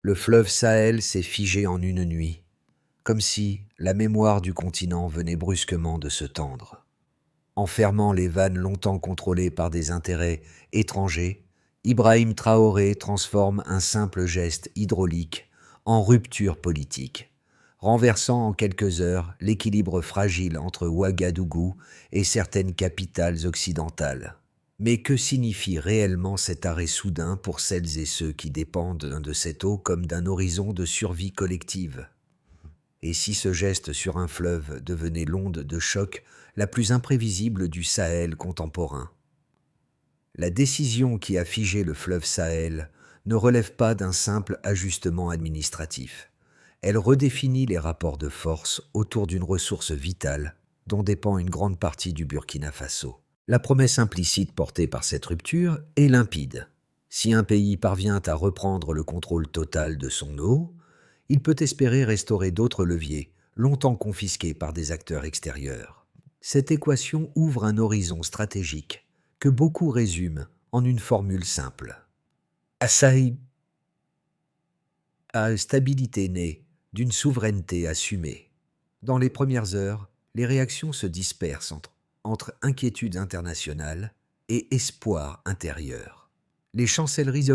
Le fleuve Sahel s'est figé en une nuit, comme si la mémoire du continent venait brusquement de se tendre. En fermant les vannes longtemps contrôlées par des intérêts étrangers, Ibrahim Traoré transforme un simple geste hydraulique en rupture politique, renversant en quelques heures l'équilibre fragile entre Ouagadougou et certaines capitales occidentales. Mais que signifie réellement cet arrêt soudain pour celles et ceux qui dépendent de cette eau comme d'un horizon de survie collective ? Et si ce geste sur un fleuve devenait l'onde de choc la plus imprévisible du Sahel contemporain? La décision qui a figé le fleuve Sahel ne relève pas d'un simple ajustement administratif. Elle redéfinit les rapports de force autour d'une ressource vitale dont dépend une grande partie du Burkina Faso. La promesse implicite portée par cette rupture est limpide. Si un pays parvient à reprendre le contrôle total de son eau, il peut espérer restaurer d'autres leviers, longtemps confisqués par des acteurs extérieurs. Cette équation ouvre un horizon stratégique que beaucoup résument en une formule simple. À stabilité née d'une souveraineté assumée. Dans les premières heures, les réactions se dispersent entre inquiétudes internationales et espoir intérieur. Les chancelleries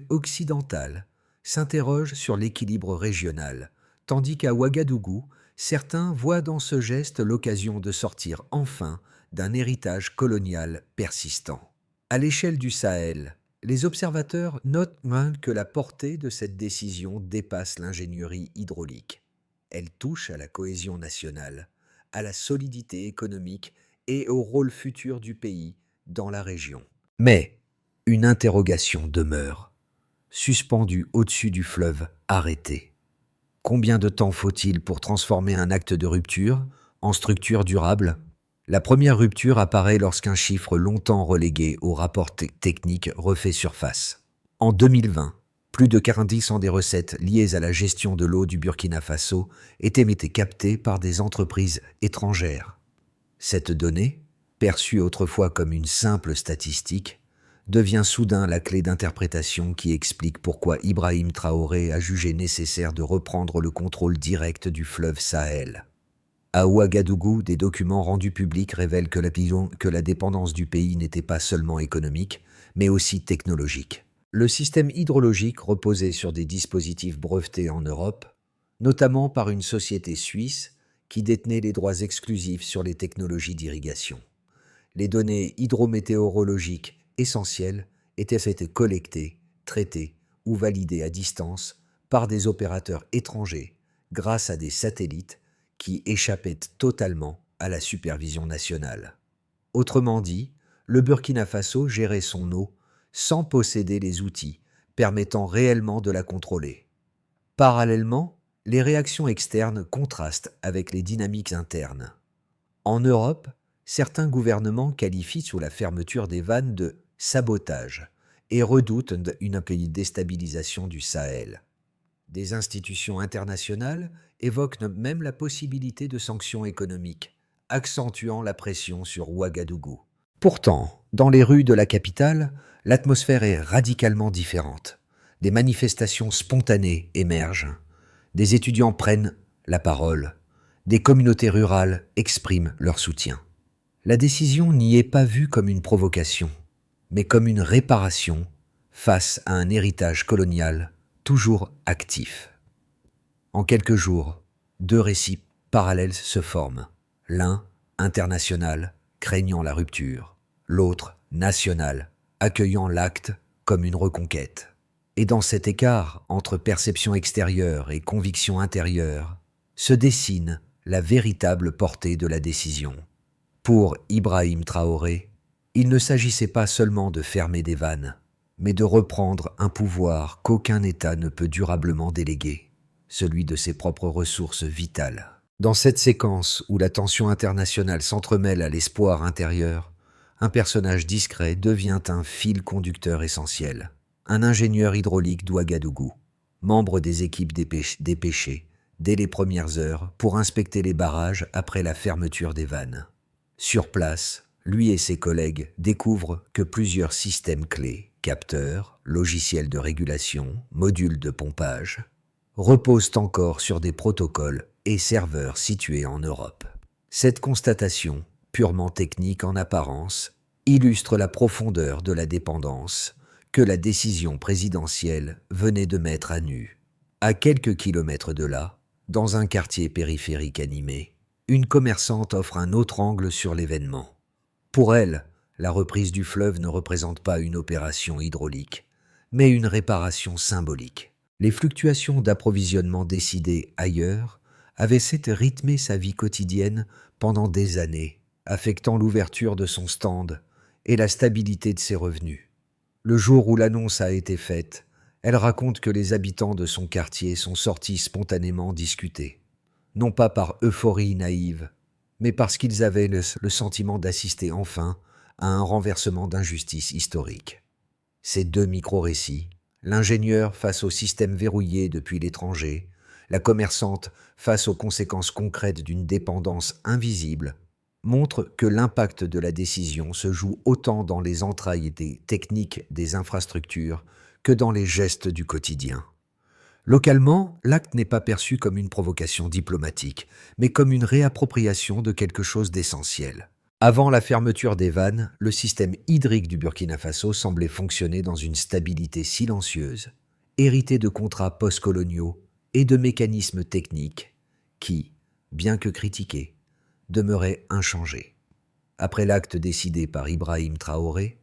occidentales s'interrogent sur l'équilibre régional, tandis qu'à Ouagadougou, certains voient dans ce geste l'occasion de sortir enfin d'un héritage colonial persistant. À l'échelle du Sahel, les observateurs notent que la portée de cette décision dépasse l'ingénierie hydraulique. Elle touche à la cohésion nationale, à la solidité économique et au rôle futur du pays dans la région. Mais une interrogation demeure, suspendue au-dessus du fleuve arrêté. Combien de temps faut-il pour transformer un acte de rupture en structure durable ? La première rupture apparaît lorsqu'un chiffre longtemps relégué au rapport technique refait surface. En 2020, plus de 40% des recettes liées à la gestion de l'eau du Burkina Faso étaient captées par des entreprises étrangères. Cette donnée, perçue autrefois comme une simple statistique, devient soudain la clé d'interprétation qui explique pourquoi Ibrahim Traoré a jugé nécessaire de reprendre le contrôle direct du fleuve Sahel. À Ouagadougou, des documents rendus publics révèlent que la dépendance du pays n'était pas seulement économique, mais aussi technologique. Le système hydrologique reposait sur des dispositifs brevetés en Europe, notamment par une société suisse qui détenait les droits exclusifs sur les technologies d'irrigation. Les données hydrométéorologiques essentielles étaient collectées, traitées ou validées à distance par des opérateurs étrangers grâce à des satellites qui échappaient totalement à la supervision nationale. Autrement dit, le Burkina Faso gérait son eau sans posséder les outils permettant réellement de la contrôler. Parallèlement, les réactions externes contrastent avec les dynamiques internes. En Europe, certains gouvernements qualifient sous la fermeture des vannes de sabotage et redoutent une déstabilisation du Sahel. Des institutions internationales évoquent même la possibilité de sanctions économiques, accentuant la pression sur Ouagadougou. Pourtant, dans les rues de la capitale, l'atmosphère est radicalement différente. Des manifestations spontanées émergent. Des étudiants prennent la parole. Des communautés rurales expriment leur soutien. La décision n'y est pas vue comme une provocation, mais comme une réparation face à un héritage colonial toujours actif. En quelques jours, deux récits parallèles se forment. L'un, international, craignant la rupture. L'autre, national, accueillant l'acte comme une reconquête. Et dans cet écart entre perception extérieure et conviction intérieure, se dessine la véritable portée de la décision. Pour Ibrahim Traoré, il ne s'agissait pas seulement de fermer des vannes, mais de reprendre un pouvoir qu'aucun État ne peut durablement déléguer, celui de ses propres ressources vitales. Dans cette séquence où la tension internationale s'entremêle à l'espoir intérieur, un personnage discret devient un fil conducteur essentiel, un ingénieur hydraulique d'Ouagadougou, membre des équipes dépêchées dès les premières heures pour inspecter les barrages après la fermeture des vannes. Sur place, lui et ses collègues découvrent que plusieurs systèmes clés, capteurs, logiciels de régulation, modules de pompage, reposent encore sur des protocoles et serveurs situés en Europe. Cette constatation, purement technique en apparence, illustre la profondeur de la dépendance que la décision présidentielle venait de mettre à nu. À quelques kilomètres de là, dans un quartier périphérique animé, une commerçante offre un autre angle sur l'événement. Pour elle, la reprise du fleuve ne représente pas une opération hydraulique, mais une réparation symbolique. Les fluctuations d'approvisionnement décidées ailleurs avaient rythmé sa vie quotidienne pendant des années, affectant l'ouverture de son stand et la stabilité de ses revenus. Le jour où l'annonce a été faite, elle raconte que les habitants de son quartier sont sortis spontanément discuter, non pas par euphorie naïve, mais parce qu'ils avaient le sentiment d'assister enfin à un renversement d'injustice historique. Ces deux micro-récits, l'ingénieur face au système verrouillé depuis l'étranger, la commerçante face aux conséquences concrètes d'une dépendance invisible, montrent que l'impact de la décision se joue autant dans les entrailles des techniques des infrastructures que dans les gestes du quotidien. Localement, l'acte n'est pas perçu comme une provocation diplomatique, mais comme une réappropriation de quelque chose d'essentiel. Avant la fermeture des vannes, le système hydrique du Burkina Faso semblait fonctionner dans une stabilité silencieuse, héritée de contrats postcoloniaux et de mécanismes techniques qui, bien que critiqués, demeuraient inchangés. Après l'acte décidé par Ibrahim Traoré,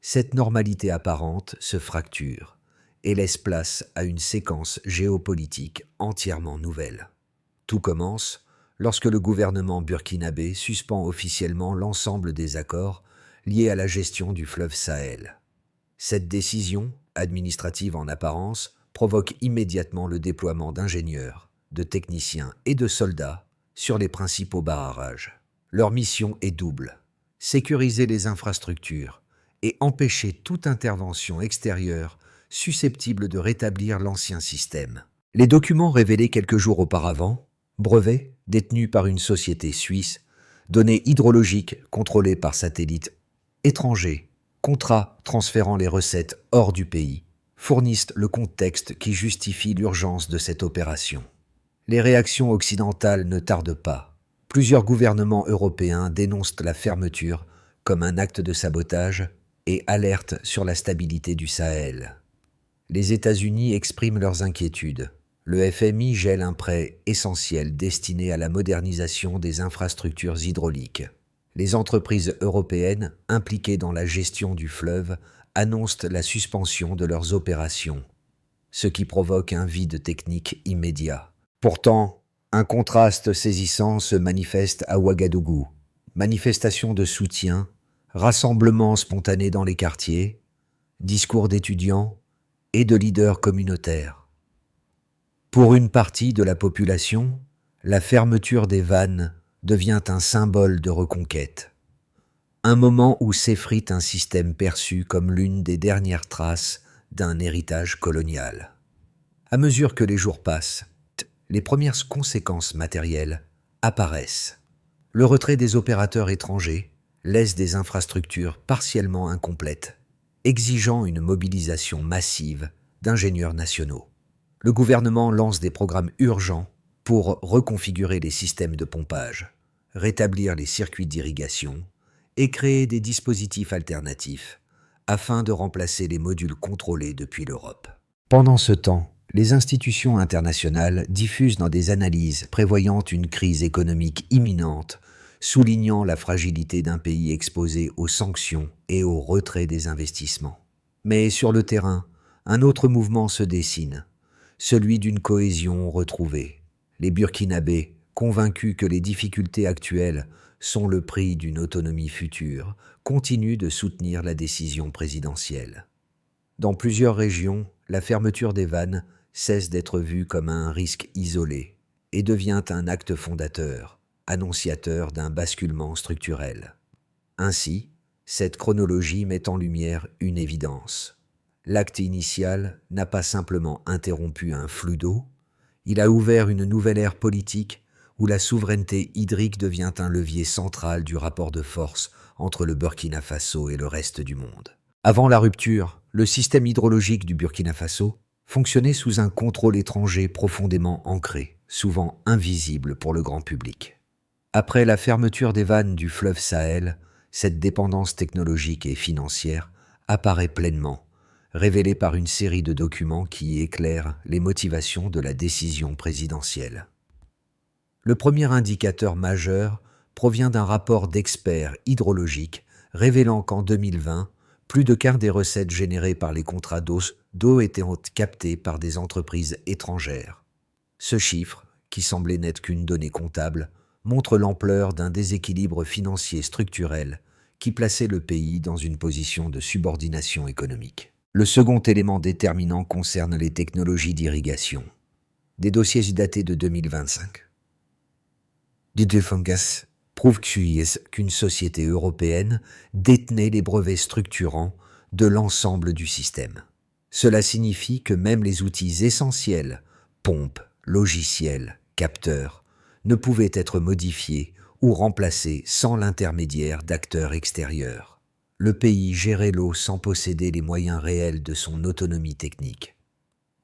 cette normalité apparente se fracture et laisse place à une séquence géopolitique entièrement nouvelle. Tout commence lorsque le gouvernement burkinabé suspend officiellement l'ensemble des accords liés à la gestion du fleuve Sahel. Cette décision, administrative en apparence, provoque immédiatement le déploiement d'ingénieurs, de techniciens et de soldats sur les principaux barrages. Leur mission est double: sécuriser les infrastructures et empêcher toute intervention extérieure susceptible de rétablir l'ancien système. Les documents révélés quelques jours auparavant, brevets détenus par une société suisse, données hydrologiques contrôlées par satellite étrangers, contrats transférant les recettes hors du pays, fournissent le contexte qui justifie l'urgence de cette opération. Les réactions occidentales ne tardent pas. Plusieurs gouvernements européens dénoncent la fermeture comme un acte de sabotage et alertent sur la stabilité du Sahel. Les États-Unis expriment leurs inquiétudes. Le FMI gèle un prêt essentiel destiné à la modernisation des infrastructures hydrauliques. Les entreprises européennes impliquées dans la gestion du fleuve annoncent la suspension de leurs opérations, ce qui provoque un vide technique immédiat. Pourtant, un contraste saisissant se manifeste à Ouagadougou. Manifestations de soutien, rassemblements spontanés dans les quartiers, discours d'étudiants et de leaders communautaires. Pour une partie de la population, la fermeture des vannes devient un symbole de reconquête. Un moment où s'effrite un système perçu comme l'une des dernières traces d'un héritage colonial. À mesure que les jours passent, les premières conséquences matérielles apparaissent. Le retrait des opérateurs étrangers laisse des infrastructures partiellement incomplètes, exigeant une mobilisation massive d'ingénieurs nationaux. Le gouvernement lance des programmes urgents pour reconfigurer les systèmes de pompage, rétablir les circuits d'irrigation et créer des dispositifs alternatifs afin de remplacer les modules contrôlés depuis l'Europe. Pendant ce temps, les institutions internationales diffusent dans des analyses prévoyant une crise économique imminente, soulignant la fragilité d'un pays exposé aux sanctions et au retrait des investissements. Mais sur le terrain, un autre mouvement se dessine, celui d'une cohésion retrouvée. Les Burkinabés, convaincus que les difficultés actuelles sont le prix d'une autonomie future, continuent de soutenir la décision présidentielle. Dans plusieurs régions, la fermeture des vannes cesse d'être vue comme un risque isolé et devient un acte fondateur, annonciateur d'un basculement structurel. Ainsi, cette chronologie met en lumière une évidence. L'acte initial n'a pas simplement interrompu un flux d'eau, il a ouvert une nouvelle ère politique où la souveraineté hydrique devient un levier central du rapport de force entre le Burkina Faso et le reste du monde. Avant la rupture, le système hydrologique du Burkina Faso fonctionnait sous un contrôle étranger profondément ancré, souvent invisible pour le grand public. Après la fermeture des vannes du fleuve Sahel, cette dépendance technologique et financière apparaît pleinement, révélée par une série de documents qui éclairent les motivations de la décision présidentielle. Le premier indicateur majeur provient d'un rapport d'experts hydrologiques révélant qu'en 2020, plus de quart des recettes générées par les contrats d'eau étaient captées par des entreprises étrangères. Ce chiffre, qui semblait n'être qu'une donnée comptable, montre l'ampleur d'un déséquilibre financier structurel qui plaçait le pays dans une position de subordination économique. Le second élément déterminant concerne les technologies d'irrigation. Des dossiers datés de 2025. Didier Fungas prouve qu'une société européenne détenait les brevets structurants de l'ensemble du système. Cela signifie que même les outils essentiels, pompes, logiciels, capteurs, ne pouvaient être modifiés ou remplacés sans l'intermédiaire d'acteurs extérieurs. Le pays gérait l'eau sans posséder les moyens réels de son autonomie technique.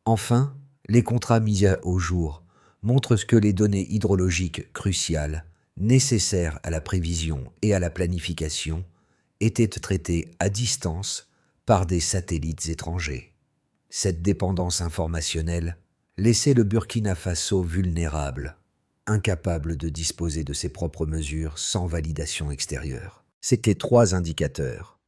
Enfin, les contrats mis au jour montrent que les données hydrologiques cruciales, nécessaires à la prévision et à la planification, étaient traitées à distance par des satellites étrangers. Cette dépendance informationnelle laissait le Burkina Faso vulnérable, incapable de disposer de ses propres mesures sans validation extérieure. C'étaient trois indicateurs: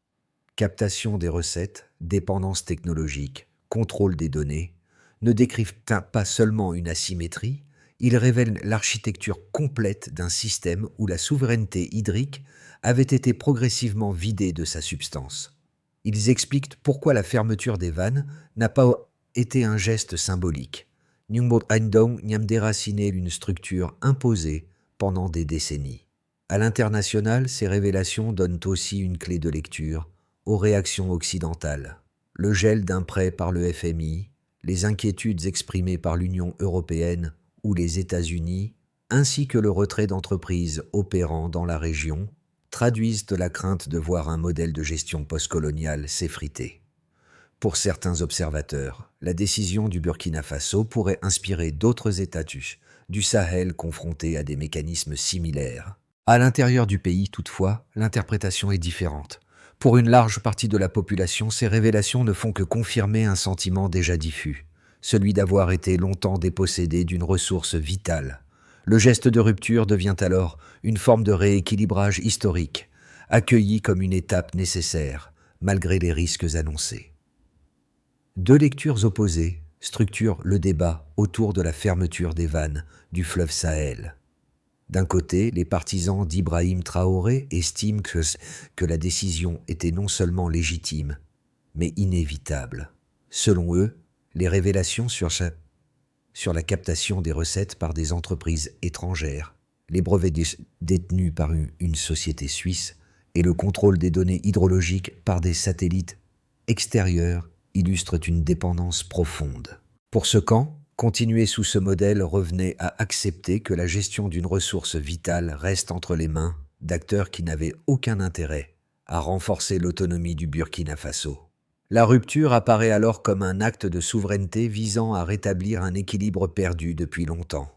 captation des recettes, dépendance technologique, contrôle des données, ne décrivent pas seulement une asymétrie, ils révèlent l'architecture complète d'un système où la souveraineté hydrique avait été progressivement vidée de sa substance. Ils expliquent pourquoi la fermeture des vannes n'a pas été un geste symbolique. Nyungbo Andong n'y a déraciné une structure imposée pendant des décennies. À l'international, ces révélations donnent aussi une clé de lecture aux réactions occidentales. Le gel d'un prêt par le FMI, les inquiétudes exprimées par l'Union européenne ou les États-Unis, ainsi que le retrait d'entreprises opérant dans la région, traduisent de la crainte de voir un modèle de gestion postcoloniale s'effriter. Pour certains observateurs, la décision du Burkina Faso pourrait inspirer d'autres États du Sahel confrontés à des mécanismes similaires. À l'intérieur du pays, toutefois, l'interprétation est différente. Pour une large partie de la population, ces révélations ne font que confirmer un sentiment déjà diffus, celui d'avoir été longtemps dépossédé d'une ressource vitale. Le geste de rupture devient alors une forme de rééquilibrage historique, accueilli comme une étape nécessaire, malgré les risques annoncés. Deux lectures opposées structurent le débat autour de la fermeture des vannes du fleuve Sahel. D'un côté, les partisans d'Ibrahim Traoré estiment que la décision était non seulement légitime, mais inévitable. Selon eux, les révélations sur la captation des recettes par des entreprises étrangères, les brevets détenus par une société suisse et le contrôle des données hydrologiques par des satellites extérieurs illustrent une dépendance profonde. Pour ce camp, continuer sous ce modèle revenait à accepter que la gestion d'une ressource vitale reste entre les mains d'acteurs qui n'avaient aucun intérêt à renforcer l'autonomie du Burkina Faso. La rupture apparaît alors comme un acte de souveraineté visant à rétablir un équilibre perdu depuis longtemps.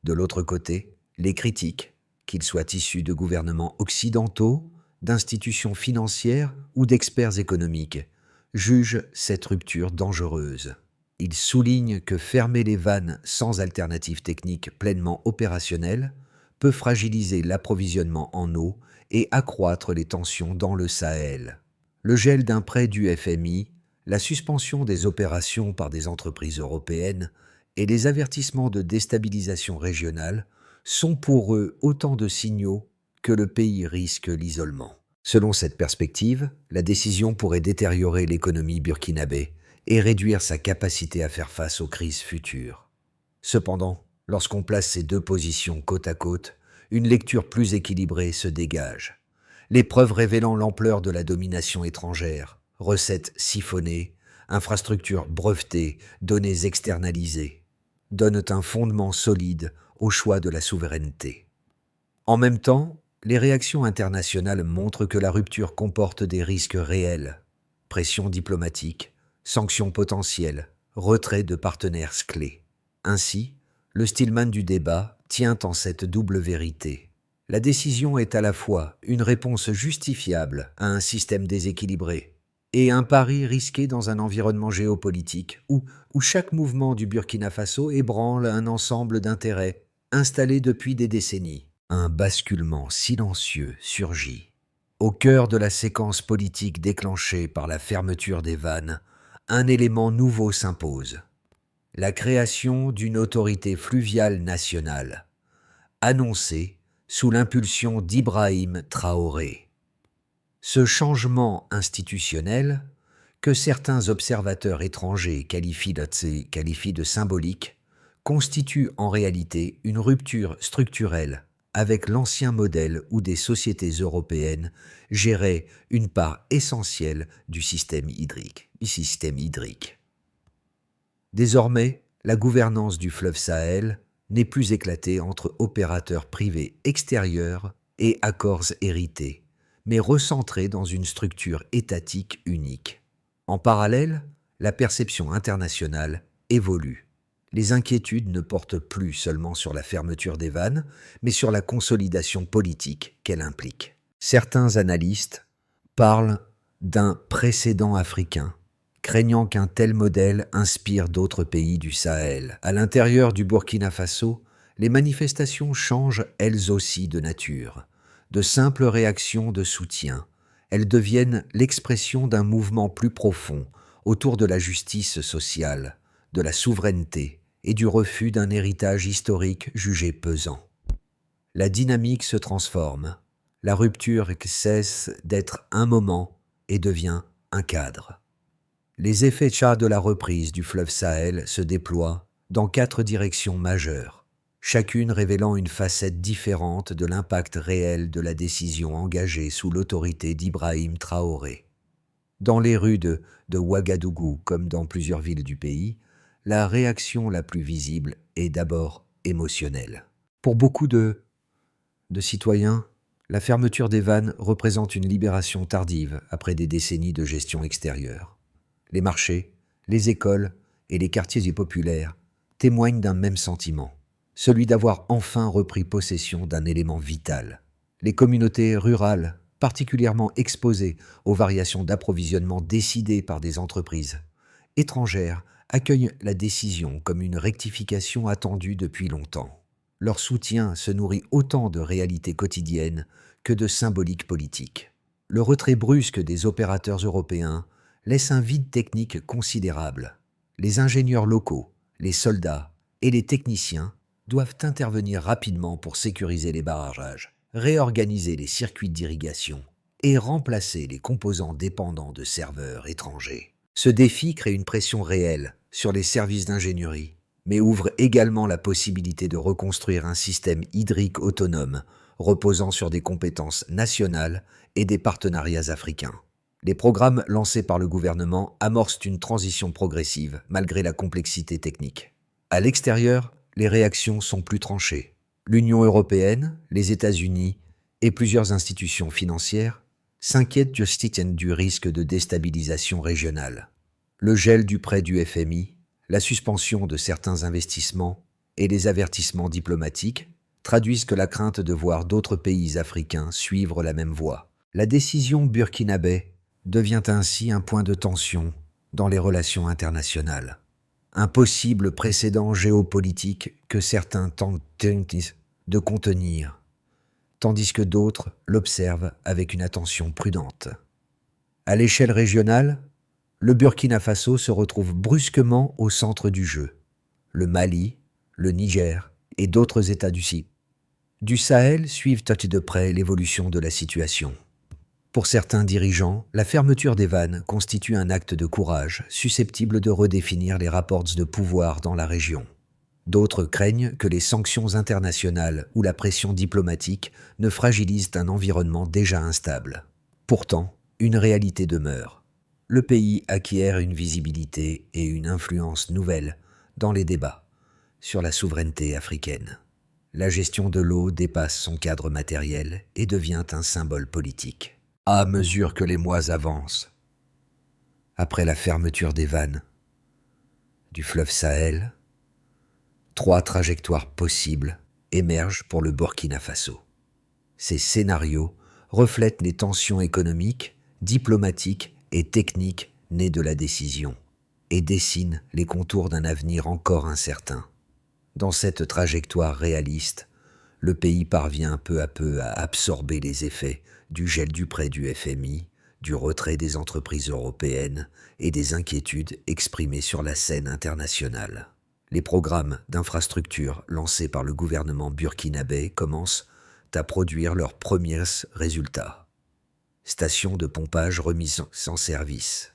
De l'autre côté, les critiques, qu'ils soient issus de gouvernements occidentaux, d'institutions financières ou d'experts économiques, jugent cette rupture dangereuse. Ils soulignent que fermer les vannes sans alternative technique pleinement opérationnelle peut fragiliser l'approvisionnement en eau et accroître les tensions dans le Sahel. Le gel d'un prêt du FMI, la suspension des opérations par des entreprises européennes et les avertissements de déstabilisation régionale sont pour eux autant de signaux que le pays risque l'isolement. Selon cette perspective, la décision pourrait détériorer l'économie burkinabé et réduire sa capacité à faire face aux crises futures. Cependant, lorsqu'on place ces deux positions côte à côte, une lecture plus équilibrée se dégage. Les preuves révélant l'ampleur de la domination étrangère, recettes siphonnées, infrastructures brevetées, données externalisées, donnent un fondement solide au choix de la souveraineté. En même temps, les réactions internationales montrent que la rupture comporte des risques réels. pression diplomatique, sanctions potentielles, retrait de partenaires clés. Ainsi, le Stillman du débat tient en cette double vérité. La décision est à la fois une réponse justifiable à un système déséquilibré et un pari risqué dans un environnement géopolitique où chaque mouvement du Burkina Faso ébranle un ensemble d'intérêts installés depuis des décennies. Un basculement silencieux surgit. Au cœur de la séquence politique déclenchée par la fermeture des vannes, un élément nouveau s'impose. La création d'une autorité fluviale nationale, annoncée sous l'impulsion d'Ibrahim Traoré. Ce changement institutionnel, que certains observateurs étrangers qualifient de symbolique, constitue en réalité une rupture structurelle avec l'ancien modèle où des sociétés européennes géraient une part essentielle du système hydrique. Désormais, la gouvernance du fleuve Sahel n'est plus éclatée entre opérateurs privés extérieurs et accords hérités, mais recentrée dans une structure étatique unique. En parallèle, la perception internationale évolue. Les inquiétudes ne portent plus seulement sur la fermeture des vannes, mais sur la consolidation politique qu'elle implique. Certains analystes parlent d'un précédent africain, craignant qu'un tel modèle inspire d'autres pays du Sahel. À l'intérieur du Burkina Faso, les manifestations changent elles aussi de nature. De simples réactions de soutien, elles deviennent l'expression d'un mouvement plus profond autour de la justice sociale, de la souveraineté et du refus d'un héritage historique jugé pesant. La dynamique se transforme, la rupture cesse d'être un moment et devient un cadre. Les effets de la reprise du fleuve Sahel se déploient dans 4 directions majeures, chacune révélant une facette différente de l'impact réel de la décision engagée sous l'autorité d'Ibrahim Traoré. Dans les rues de Ouagadougou, comme dans plusieurs villes du pays, la réaction la plus visible est d'abord émotionnelle. Pour beaucoup de citoyens, la fermeture des vannes représente une libération tardive après des décennies de gestion extérieure. Les marchés, les écoles et les quartiers populaires témoignent d'un même sentiment, celui d'avoir enfin repris possession d'un élément vital. Les communautés rurales, particulièrement exposées aux variations d'approvisionnement décidées par des entreprises étrangères, accueillent la décision comme une rectification attendue depuis longtemps. Leur soutien se nourrit autant de réalités quotidiennes que de symboliques politiques. Le retrait brusque des opérateurs européens laisse un vide technique considérable. Les ingénieurs locaux, les soldats et les techniciens doivent intervenir rapidement pour sécuriser les barrages, réorganiser les circuits d'irrigation et remplacer les composants dépendants de serveurs étrangers. Ce défi crée une pression réelle sur les services d'ingénierie, mais ouvre également la possibilité de reconstruire un système hydrique autonome reposant sur des compétences nationales et des partenariats africains. Les programmes lancés par le gouvernement amorcent une transition progressive malgré la complexité technique. À l'extérieur, les réactions sont plus tranchées. L'Union européenne, les États-Unis et plusieurs institutions financières s'inquiètent du risque de déstabilisation régionale. Le gel du prêt du FMI, la suspension de certains investissements et les avertissements diplomatiques traduisent que la crainte de voir d'autres pays africains suivre la même voie. La décision burkinabé devient ainsi un point de tension dans les relations internationales. Un possible précédent géopolitique que certains tentent de contenir, tandis que d'autres l'observent avec une attention prudente. À l'échelle régionale, le Burkina Faso se retrouve brusquement au centre du jeu. Le Mali, le Niger et d'autres États du Sahel suivent de près l'évolution de la situation. Pour certains dirigeants, la fermeture des vannes constitue un acte de courage susceptible de redéfinir les rapports de pouvoir dans la région. D'autres craignent que les sanctions internationales ou la pression diplomatique ne fragilisent un environnement déjà instable. Pourtant, une réalité demeure. Le pays acquiert une visibilité et une influence nouvelles dans les débats sur la souveraineté africaine. La gestion de l'eau dépasse son cadre matériel et devient un symbole politique. À mesure que les mois avancent, Après la fermeture des vannes du fleuve Sahel, 3 trajectoires possibles émergent pour le Burkina Faso. Ces scénarios reflètent les tensions économiques, diplomatiques et techniques nées de la décision et dessinent les contours d'un avenir encore incertain. Dans cette trajectoire réaliste, le pays parvient peu à peu à absorber les effets du gel du prêt du FMI, du retrait des entreprises européennes et des inquiétudes exprimées sur la scène internationale. Les programmes d'infrastructure lancés par le gouvernement burkinabé commencent à produire leurs premiers résultats. Stations de pompage remises en service,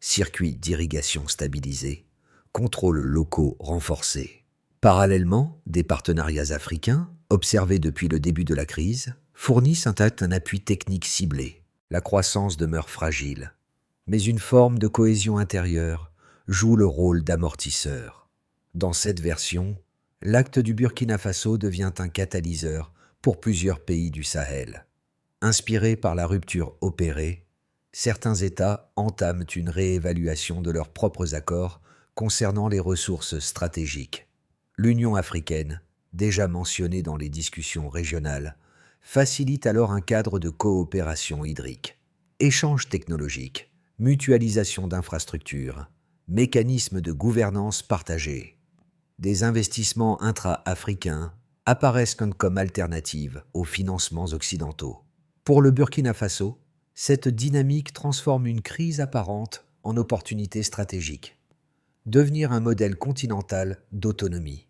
circuits d'irrigation stabilisés, contrôles locaux renforcés. Parallèlement, des partenariats africains, observés depuis le début de la crise, fournissent un appui technique ciblé. La croissance demeure fragile, mais une forme de cohésion intérieure joue le rôle d'amortisseur. Dans cette version, l'acte du Burkina Faso devient un catalyseur pour plusieurs pays du Sahel. Inspirés par la rupture opérée, certains États entament une réévaluation de leurs propres accords concernant les ressources stratégiques. L'Union africaine, déjà mentionnée dans les discussions régionales, facilite alors un cadre de coopération hydrique. Échanges technologiques, mutualisation d'infrastructures, mécanismes de gouvernance partagés. Des investissements intra-africains apparaissent comme alternatives aux financements occidentaux. Pour le Burkina Faso, cette dynamique transforme une crise apparente en opportunité stratégique. Devenir un modèle continental d'autonomie.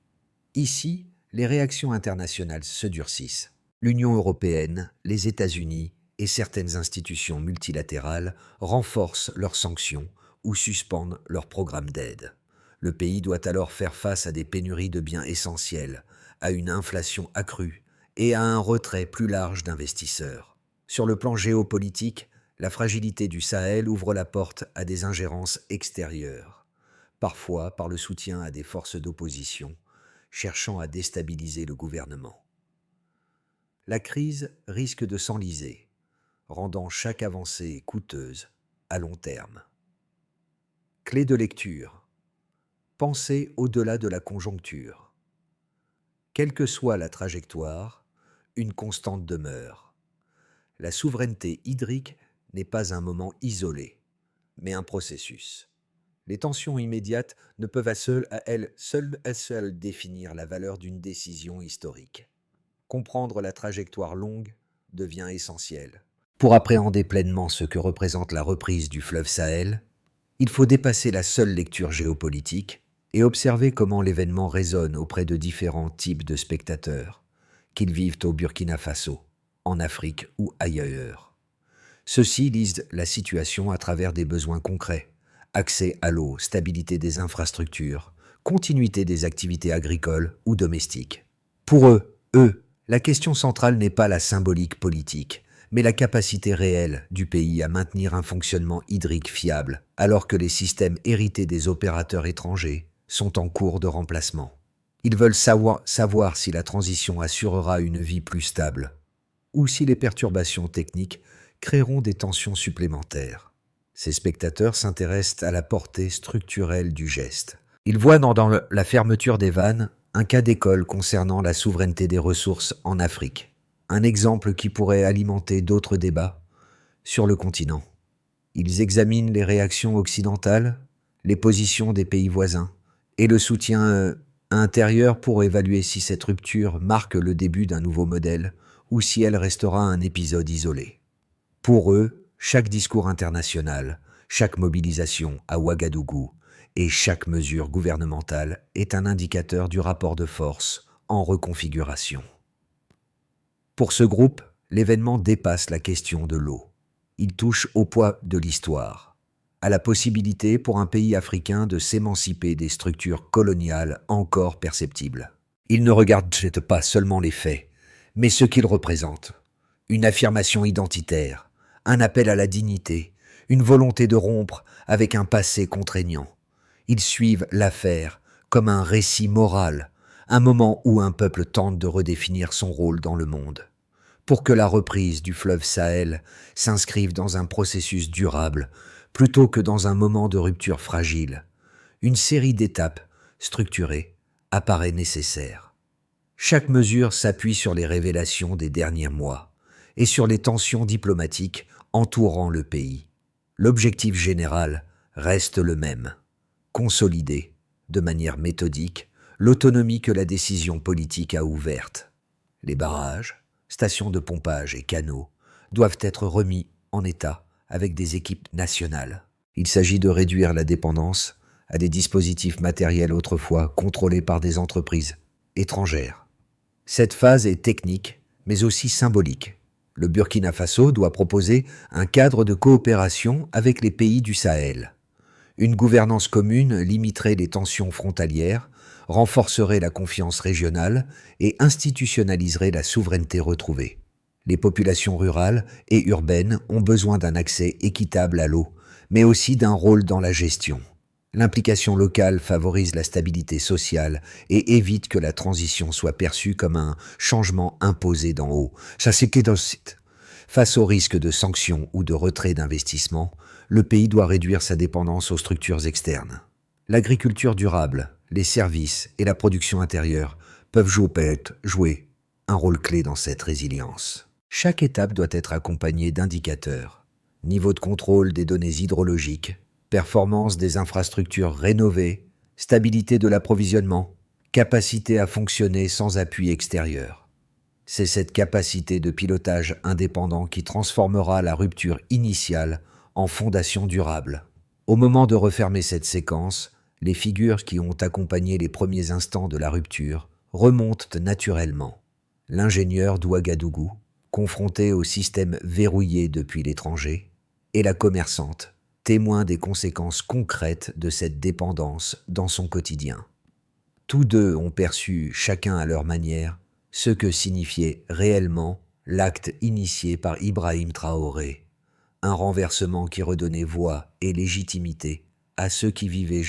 Ici, les réactions internationales se durcissent. L'Union européenne, les États-Unis et certaines institutions multilatérales renforcent leurs sanctions ou suspendent leurs programmes d'aide. Le pays doit alors faire face à des pénuries de biens essentiels, à une inflation accrue et à un retrait plus large d'investisseurs. Sur le plan géopolitique, la fragilité du Sahel ouvre la porte à des ingérences extérieures, parfois par le soutien à des forces d'opposition, cherchant à déstabiliser le gouvernement. La crise risque de s'enliser, rendant chaque avancée coûteuse à long terme. Clé de lecture. Pensez au-delà de la conjoncture. Quelle que soit la trajectoire, une constante demeure. La souveraineté hydrique n'est pas un moment isolé, mais un processus. Les tensions immédiates ne peuvent à elles seules définir la valeur d'une décision historique. Comprendre la trajectoire longue devient essentiel. Pour appréhender pleinement ce que représente la reprise du fleuve Sahel, il faut dépasser la seule lecture géopolitique et observer comment l'événement résonne auprès de différents types de spectateurs, qu'ils vivent au Burkina Faso, en Afrique ou ailleurs. Ceux-ci lisent la situation à travers des besoins concrets: accès à l'eau, stabilité des infrastructures, continuité des activités agricoles ou domestiques. Pour eux, la question centrale n'est pas la symbolique politique, mais la capacité réelle du pays à maintenir un fonctionnement hydrique fiable, alors que les systèmes hérités des opérateurs étrangers sont en cours de remplacement. Ils veulent savoir si la transition assurera une vie plus stable, ou si les perturbations techniques créeront des tensions supplémentaires. Ces spectateurs s'intéressent à la portée structurelle du geste. Ils voient dans la fermeture des vannes un cas d'école concernant la souveraineté des ressources en Afrique, un exemple qui pourrait alimenter d'autres débats sur le continent. Ils examinent les réactions occidentales, les positions des pays voisins et le soutien intérieur pour évaluer si cette rupture marque le début d'un nouveau modèle ou si elle restera un épisode isolé. Pour eux, chaque discours international, chaque mobilisation à Ouagadougou et chaque mesure gouvernementale est un indicateur du rapport de force en reconfiguration. Pour ce groupe, l'événement dépasse la question de l'eau. Il touche au poids de l'histoire, à la possibilité pour un pays africain de s'émanciper des structures coloniales encore perceptibles. Il ne regarde pas seulement les faits, mais ce qu'ils représentent. Une affirmation identitaire, un appel à la dignité, une volonté de rompre avec un passé contraignant. Ils suivent l'affaire comme un récit moral, un moment où un peuple tente de redéfinir son rôle dans le monde. Pour que la reprise du fleuve Sahel s'inscrive dans un processus durable, Plutôt que dans un moment de rupture fragile, une série d'étapes structurées apparaît nécessaire. Chaque mesure s'appuie sur les révélations des derniers mois et sur les tensions diplomatiques entourant le pays. L'objectif général reste le même: consolider, de manière méthodique, l'autonomie que la décision politique a ouverte. Les barrages, stations de pompage et canaux doivent être remis en état avec des équipes nationales. Il s'agit de réduire la dépendance à des dispositifs matériels autrefois contrôlés par des entreprises étrangères. Cette phase est technique, mais aussi symbolique. Le Burkina Faso doit proposer un cadre de coopération avec les pays du Sahel. Une gouvernance commune limiterait les tensions frontalières, renforcerait la confiance régionale et institutionnaliserait la souveraineté retrouvée. Les populations rurales et urbaines ont besoin d'un accès équitable à l'eau, mais aussi d'un rôle dans la gestion. L'implication locale favorise la stabilité sociale et évite que la transition soit perçue comme un changement imposé d'en haut. Ça, c'est site. Face au risque de sanctions ou de retrait d'investissement, le pays doit réduire sa dépendance aux structures externes. L'agriculture durable, les services et la production intérieure peuvent jouer un rôle clé dans cette résilience. Chaque étape doit être accompagnée d'indicateurs: niveau de contrôle des données hydrologiques, performance des infrastructures rénovées, stabilité de l'approvisionnement, capacité à fonctionner sans appui extérieur. C'est cette capacité de pilotage indépendant qui transformera la rupture initiale en fondation durable. Au moment de refermer cette séquence, les figures qui ont accompagné les premiers instants de la rupture remontent naturellement. L'ingénieur d'Ouagadougou, confronté au système verrouillé depuis l'étranger, et la commerçante, témoin des conséquences concrètes de cette dépendance dans son quotidien. Tous deux ont perçu, chacun à leur manière, ce que signifiait réellement l'acte initié par Ibrahim Traoré, un renversement qui redonnait voix et légitimité à ceux qui vivaient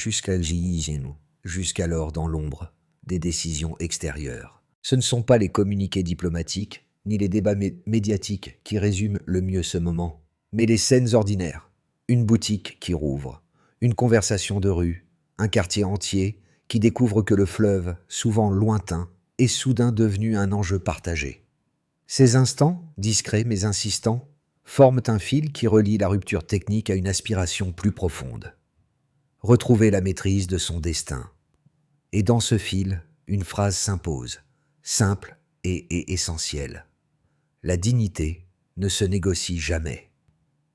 jusqu'alors dans l'ombre des décisions extérieures. Ce ne sont pas les communiqués diplomatiques ni les débats médiatiques qui résument le mieux ce moment, mais les scènes ordinaires. Une boutique qui rouvre, une conversation de rue, un quartier entier qui découvre que le fleuve, souvent lointain, est soudain devenu un enjeu partagé. Ces instants, discrets mais insistants, forment un fil qui relie la rupture technique à une aspiration plus profonde: retrouver la maîtrise de son destin. Et dans ce fil, une phrase s'impose, simple et essentielle: la dignité ne se négocie jamais.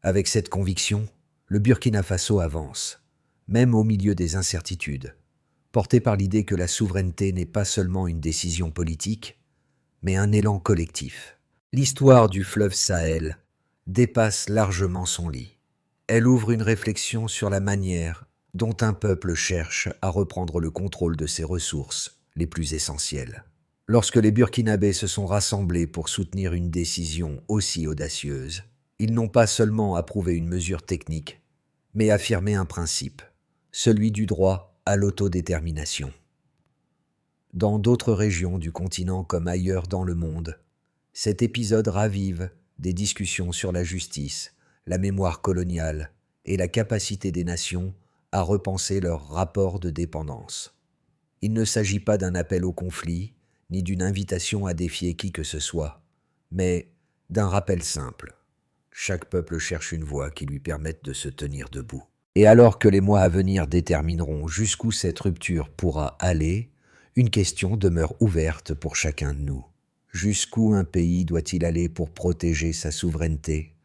Avec cette conviction, le Burkina Faso avance, même au milieu des incertitudes, porté par l'idée que la souveraineté n'est pas seulement une décision politique, mais un élan collectif. L'histoire du fleuve Sahel dépasse largement son lit. Elle ouvre une réflexion sur la manière dont un peuple cherche à reprendre le contrôle de ses ressources les plus essentielles. Lorsque les Burkinabés se sont rassemblés pour soutenir une décision aussi audacieuse, ils n'ont pas seulement approuvé une mesure technique, mais affirmé un principe, celui du droit à l'autodétermination. Dans d'autres régions du continent comme ailleurs dans le monde, cet épisode ravive des discussions sur la justice, la mémoire coloniale et la capacité des nations à repenser leur rapport de dépendance. Il ne s'agit pas d'un appel au conflit, ni d'une invitation à défier qui que ce soit, mais d'un rappel simple. Chaque peuple cherche une voie qui lui permette de se tenir debout. Et alors que les mois à venir détermineront jusqu'où cette rupture pourra aller, une question demeure ouverte pour chacun de nous. Jusqu'où un pays doit-il aller pour protéger sa souveraineté?